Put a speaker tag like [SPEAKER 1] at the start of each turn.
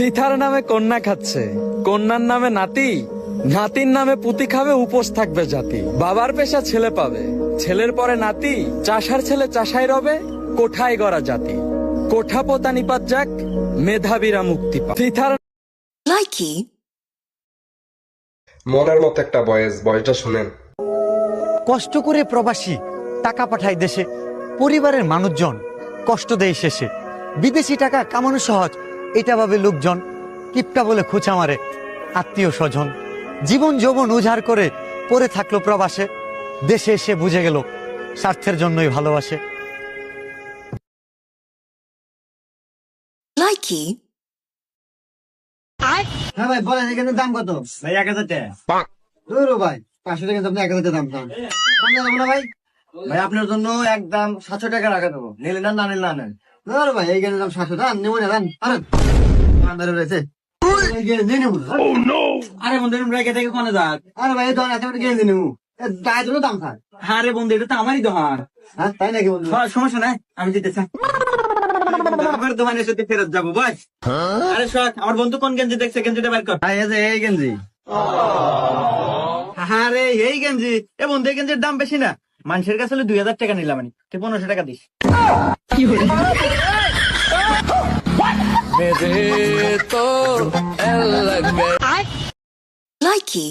[SPEAKER 1] থিথার নামে কন্যা খাচ্ছে, কন্যার নামে নাতি, নাতির নামে পুতি খাবে, উপোস থাকবে জাতি। বাবার পেশা ছেলে পাবে, ছেলের পরে নাতি, চাষার ছেলে চাষাই রবে, কোঠায় গড়া জাতি। কোঠা পোতা নিপাত যাক, মেধাবীরা মুক্তি পাক। থিথার
[SPEAKER 2] লাইকি
[SPEAKER 3] মনের মতো একটা বয়সটা শুনেন।
[SPEAKER 4] কষ্ট করে প্রবাসী টাকা পাঠায় দেশে, পরিবারের মানুষজন কষ্ট দেয় শেষে। বিদেশি টাকা কামানো সহজ, এটা ভাবে লোকজন, কিপটা বলে খোঁচা মারে আত্মীয় স্বজন। জীবন যৌবন উজাড় করে পড়ে থাকলো প্রবাসে, দেশে এসে বুঝে গেল স্বার্থের জন্যই ভালোবাসে।
[SPEAKER 2] লাইকি
[SPEAKER 5] হ্যাঁ ভাই বলেন এখানে দাম কত?
[SPEAKER 4] ভাই 1000 টাকা।
[SPEAKER 5] ধরো ভাই 500 টাকা আপনি 1000 টাকা দাম দাম কম যাবো না ভাই?
[SPEAKER 4] ভাই আপনার জন্য একদম 700 টাকা রাখা দেবো, নিলে না নিলে না নেন।
[SPEAKER 5] ধরো ভাই এইখানে দাম 700 দাম নেবো না দাম। আরে আমাদের রয়েছে
[SPEAKER 4] আরে বন্ধু রেখে থেকে কোনে যাক?
[SPEAKER 5] আরে ভাই দোকান আছে গেঞ্জি নেবো, গায়ে দুটো দাম থাক।
[SPEAKER 4] আরে বন্ধু এটা তো আমারই দোকান।
[SPEAKER 5] হ্যাঁ তাই নাকি বন্ধু?
[SPEAKER 4] সমস্যা নাই, আমি দিতে চাই। আমার দোকানের সাথে ফেরত যাবো ভাই। আরে শখ, আমার বন্ধু কোন গেঞ্জি দেখছে, গেঞ্জিটা বের কর। এই গেঞ্জি। আরে এই গেঞ্জি, এ বন্ধু এই গেঞ্জির দাম বেশি না, মানুষের কাছে 2000 টাকা নিলাম আমি, তুই 1500 টাকা দিস।
[SPEAKER 2] লাইকি